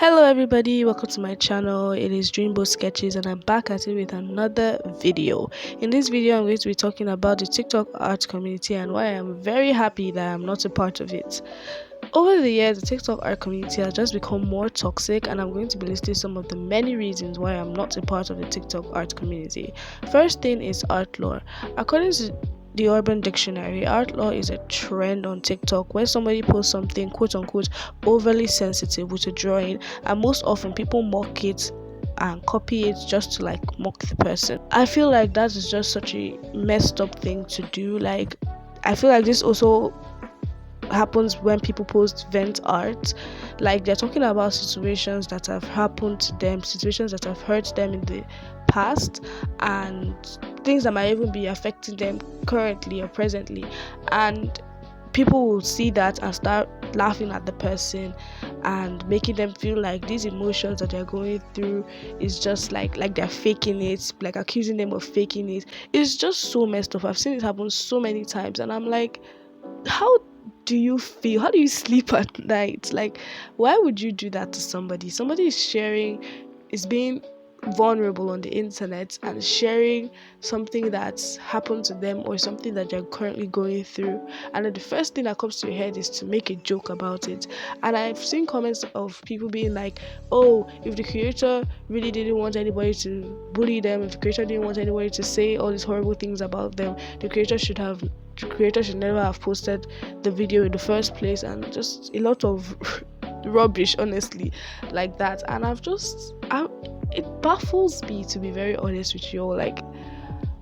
Hello everybody, welcome to my channel. It is Dreamboat Sketches and I'm back at it with another video. In this video I'm going to be talking about the TikTok art community and why I'm very happy that I'm not a part of it. Over the years, the TikTok art community has just become more toxic, and I'm going to be listing some of the many reasons why I'm not a part of the TikTok art community. First thing is art lore. According to the Urban Dictionary, art lore is a trend on TikTok where somebody posts something quote unquote overly sensitive with a drawing, and most often people mock it and copy it just to mock the person. I feel like that is just such a messed up thing to do. I feel like this also happens when people post vent art, like they're talking about situations that have happened to them, situations that have hurt them in the past, and things that might even be affecting them currently or presently, and people will see that and start laughing at the person and making them feel like these emotions that they're going through is just like they're faking it, like accusing them of faking it. It's just so messed up. I've seen it happen so many times and I'm like, how do you feel? How do you sleep at night? Like, why would you do that to somebody? Somebody is being vulnerable on the internet and sharing something that's happened to them or something that they're currently going through, and then the first thing that comes to your head is to make a joke about it. And I've seen comments of people being like, oh, if the creator really didn't want anybody to bully them, if the creator didn't want anybody to say all these horrible things about them, the creator should never have posted the video in the first place, and just a lot of rubbish, honestly, like that. And it baffles me, to be very honest with you all. Like,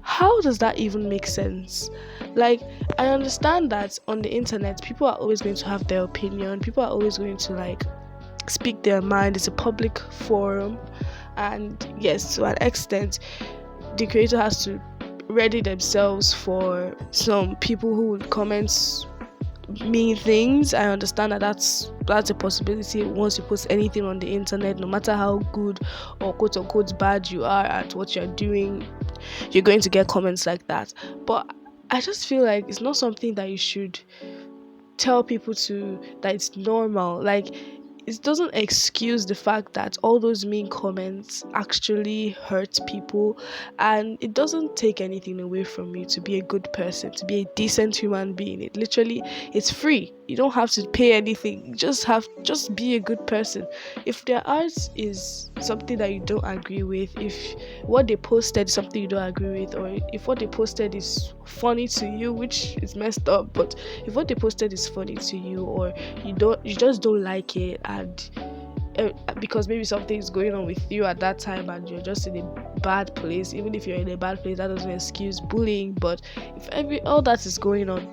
how does that even make sense? Like, I understand that on the internet people are always going to have their opinion, people are always going to speak their mind. It's a public forum, and yes, to an extent the creator has to ready themselves for some people who would comment mean things. I understand that that's a possibility once you post anything on the internet, no matter how good or quote unquote bad you are at what you're doing, you're going to get comments like that. But I just feel like it's not something that you should tell people that it's normal. Like, it doesn't excuse the fact that all those mean comments actually hurt people, and it doesn't take anything away from you to be a good person, to be a decent human being. It's free. You don't have to pay anything. You just be a good person. If their art is something that you don't agree with, if what they posted is something you don't agree with, or if what they posted is funny to you, which is messed up, but if what they posted is funny to you, or you just don't like it, and because maybe something is going on with you at that time and you're just in a bad place. Even if you're in a bad place, that doesn't excuse bullying. But if all that is going on,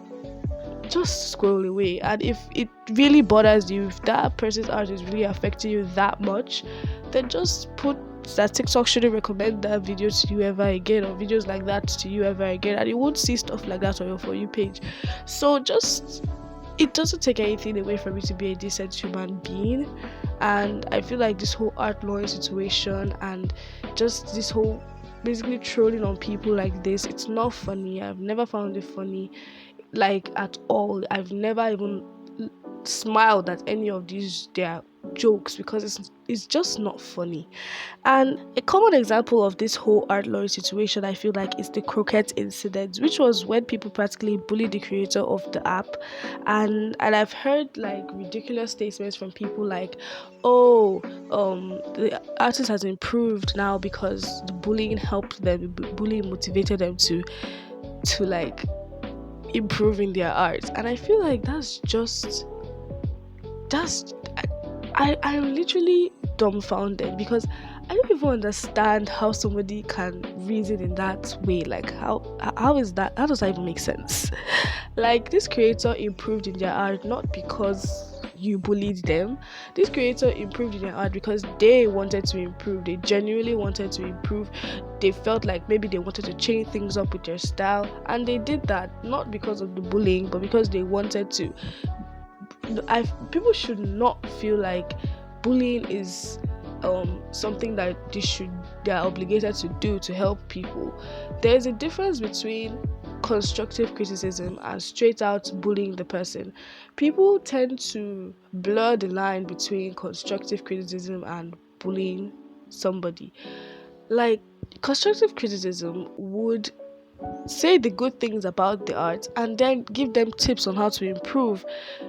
just scroll away. And if it really bothers you, if that person's art is really affecting you that much, then just put that TikTok shouldn't recommend that video to you ever again, or videos like that to you ever again, and you won't see stuff like that on your For You page. So it doesn't take anything away from you to be a decent human being. And I feel like this whole art law situation and just this whole basically trolling on people like this, it's not funny. I've never found it funny, like, at all. I've never even smiled at any of their jokes, because it's just not funny. And a common example of this whole art lorry situation, I feel like, is the croquette incident, which was when people practically bullied the creator of the app. And I've heard ridiculous statements from people like, oh, the artist has improved now because the bullying helped them, the bullying motivated them to improving their art. And I feel like I'm literally dumbfounded, because I don't even understand how somebody can reason in that way. Like, how does that even make sense? Like, this creator improved in their art not because you bullied them. This creator improved in their art because they wanted to improve. They genuinely wanted to improve. They felt like maybe they wanted to change things up with their style, and they did that not because of the bullying, but because they wanted to. People should not feel like bullying is something that they're obligated to do to help people. There's a difference between constructive criticism and straight out bullying the person. People tend to blur the line between constructive criticism and bullying somebody. Like, constructive criticism would say the good things about the art and then give them tips on how to improve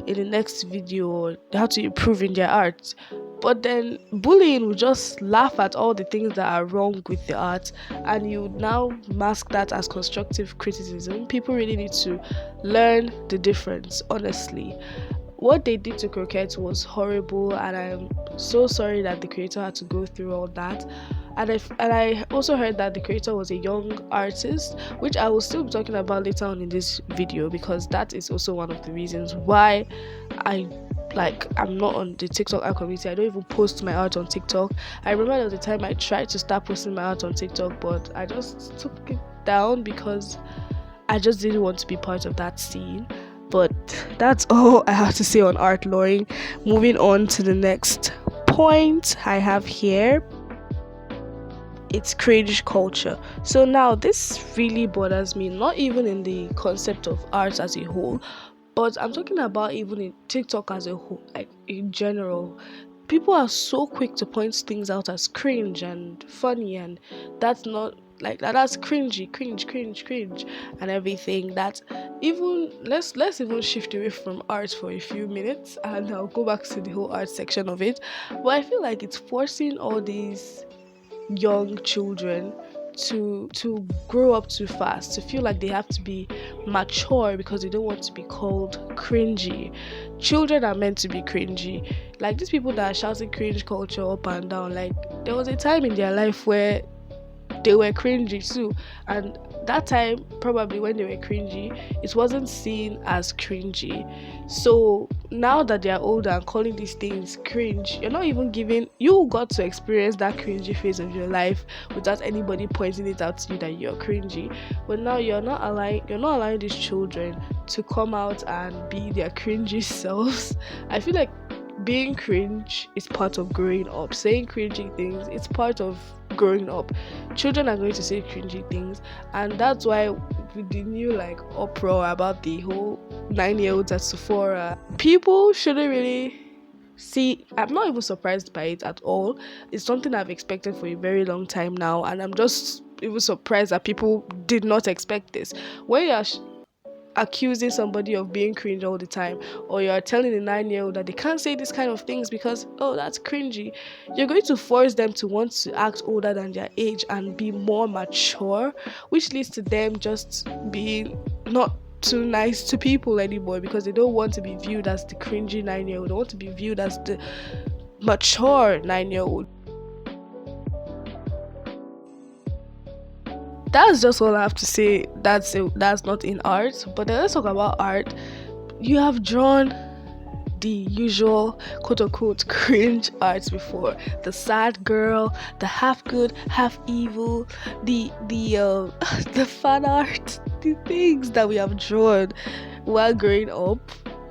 in the next video, or how to improve in their art. But then bullying will just laugh at all the things that are wrong with the art, and you now mask that as constructive criticism. People really need to learn the difference, honestly. What they did to Croquette was horrible, and I'm so sorry that the creator had to go through all that. And I also heard that the creator was a young artist, which I will still be talking about later on in this video, because that is also one of the reasons why I'm not on the TikTok art community. I don't even post my art on TikTok. I remember there was a time I tried to start posting my art on TikTok, but I just took it down because I just didn't want to be part of that scene. But that's all I have to say on art loring. Moving on to the next point I have here. It's cringe culture. So now this really bothers me, not even in the concept of art as a whole, but I'm talking about even in TikTok as a whole, like in general. People are so quick to point things out as cringe and funny, and that's not like that. That's cringy, cringe, and everything. That even let's even shift away from art for a few minutes, and I'll go back to the whole art section of it. But I feel like it's forcing all these young children to grow up too fast, to feel like they have to be mature because they don't want to be called cringy. Children are meant to be cringy. Like these people that are shouting cringe culture up and down, like there was a time in their life where they were cringy too, and that time probably when they were cringy, it wasn't seen as cringy. So now that they are older and calling these things cringe, you're not even giving, you got to experience that cringy phase of your life without anybody pointing it out to you that you're cringy. But now you're not allowing these children to come out and be their cringy selves. I feel like being cringe is part of growing up. Saying cringy things, it's part of growing up. Children are going to say cringy things, and that's why with the new uproar about the whole 9-year-olds at Sephora, people shouldn't really see. I'm not even surprised by it at all. It's something I've expected for a very long time now, and I'm just even surprised that people did not expect this. When you're accusing somebody of being cringe all the time, or you're telling a 9-year-old that they can't say this kind of things because that's cringy, you're going to force them to want to act older than their age and be more mature, which leads to them just being not too nice to people anymore, because they don't want to be viewed as the cringy 9-year-old. They want to be viewed as the mature 9-year-old. That's just all I have to say. That's not in art. But then let's talk about art. You have drawn the usual quote-unquote cringe arts before. The sad girl, the half good, half evil, the the fan art, the things that we have drawn while growing up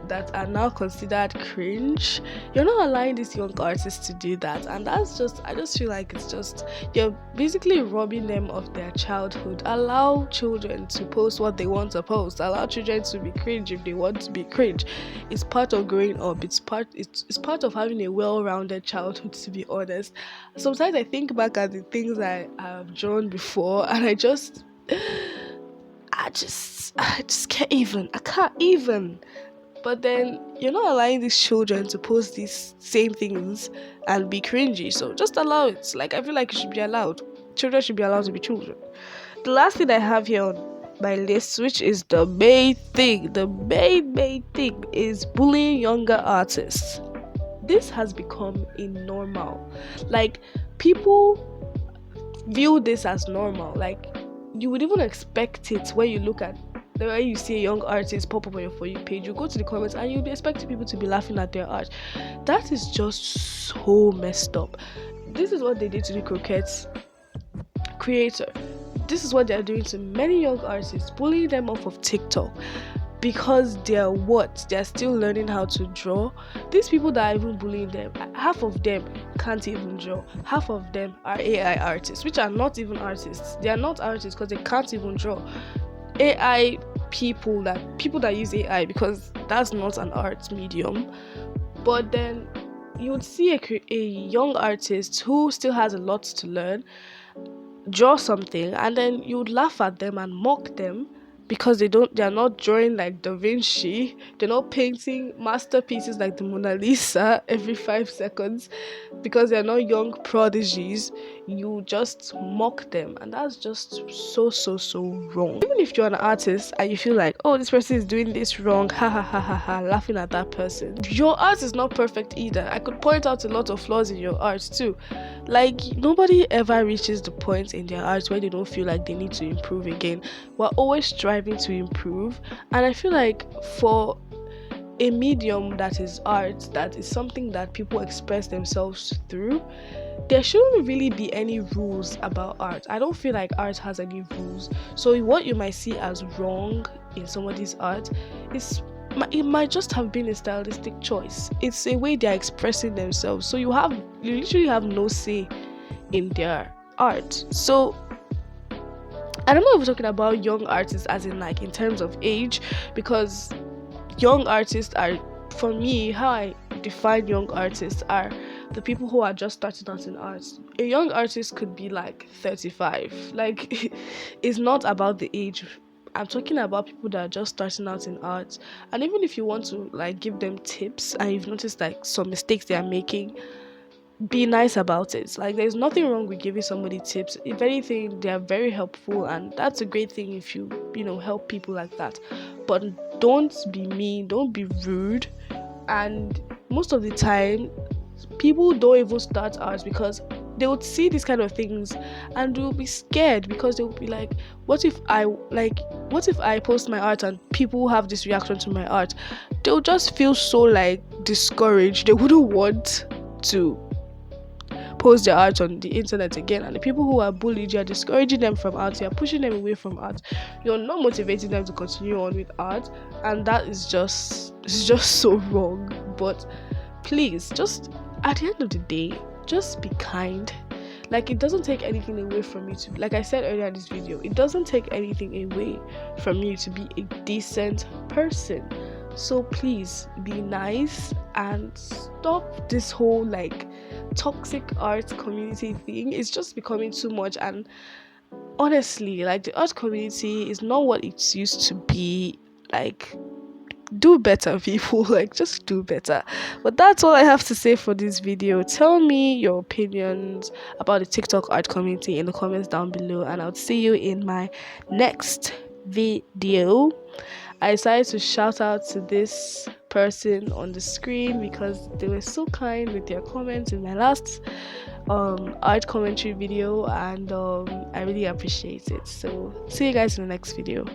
that are now considered cringe. You're not allowing these young artists to do that, and I just feel like it's just, you're basically robbing them of their childhood. Allow children to post what they want to post. Allow children to be cringe if they want to be cringe. It's part of growing up. It's part of having a well-rounded childhood, to be honest. Sometimes I think back at the things I have drawn before, and I can't even. But then you're not allowing these children to post these same things and be cringy. So just allow it. Like, I feel like it should be allowed. Children should be allowed to be children. The last thing I have here on my list, which is the main thing, is bullying younger artists. This has become a normal. Like, people view this as normal. Like, you would even expect it when you look at the way you see a young artist pop up on your For You page. You go to the comments and you'll be expecting people to be laughing at their art. That is just so messed up. This is what they did to the Croquette's creator. This is what they're doing to many young artists, bullying them off of TikTok because they're still learning how to draw. These people that are even bullying them, half of them can't even draw. Half of them are AI artists, which are not even artists. They are not artists because they can't even draw. AI people that use AI, because that's not an art medium. But then you would see a young artist who still has a lot to learn draw something, and then you would laugh at them and mock them because they're not drawing like Da Vinci, they're not painting masterpieces like the Mona Lisa every 5 seconds, because they're not young prodigies. You just mock them, and that's just so wrong. Even if you're an artist and you feel like, oh, this person is doing this wrong, ha ha ha ha ha, laughing at that person, your art is not perfect either. I could point out a lot of flaws in your art too. Like, nobody ever reaches the point in their art where they don't feel like they need to improve again. We're always striving to improve, and I feel like for a medium that is art, that is something that people express themselves through, there shouldn't really be any rules about art. I don't feel like art has any rules. So what you might see as wrong in somebody's art it might just have been a stylistic choice. It's a way they're expressing themselves. So you literally have no say in their art. So, and I'm not even talking about young artists as in like in terms of age, because young artists are, for me, how I define young artists are the people who are just starting out in art. A young artist could be like 35. Like, it's not about the age. I'm talking about people that are just starting out in art. And even if you want to like give them tips and you've noticed like some mistakes they are making, be nice about it. Like, there's nothing wrong with giving somebody tips. If anything, they are very helpful, and that's a great thing if you help people like that. But don't be mean, don't be rude. And most of the time, people don't even start art because they would see these kind of things and they'll be scared, because they'll be like, what if I post my art and people have this reaction to my art? They'll just feel so like discouraged. They wouldn't want to post their art on the internet again. And the people who are bullied, you're discouraging them from art, you're pushing them away from art, you're not motivating them to continue on with art, and that is just so wrong. But please, just at the end of the day, just be kind. Like, it doesn't take anything away from you to, like I said earlier in this video, it doesn't take anything away from you to be a decent person. So please be nice and stop this whole like toxic art community thing. It's just becoming too much, and honestly, like, the art community is not what it used to be. Like, do better, people. Like, just do better. But that's all I have to say for this video. Tell me your opinions about the TikTok art community in the comments down below, and I'll see you in my next video. I decided to shout out to this person on the screen because they were so kind with their comments in my last art commentary video, and I really appreciate it. So see you guys in the next video.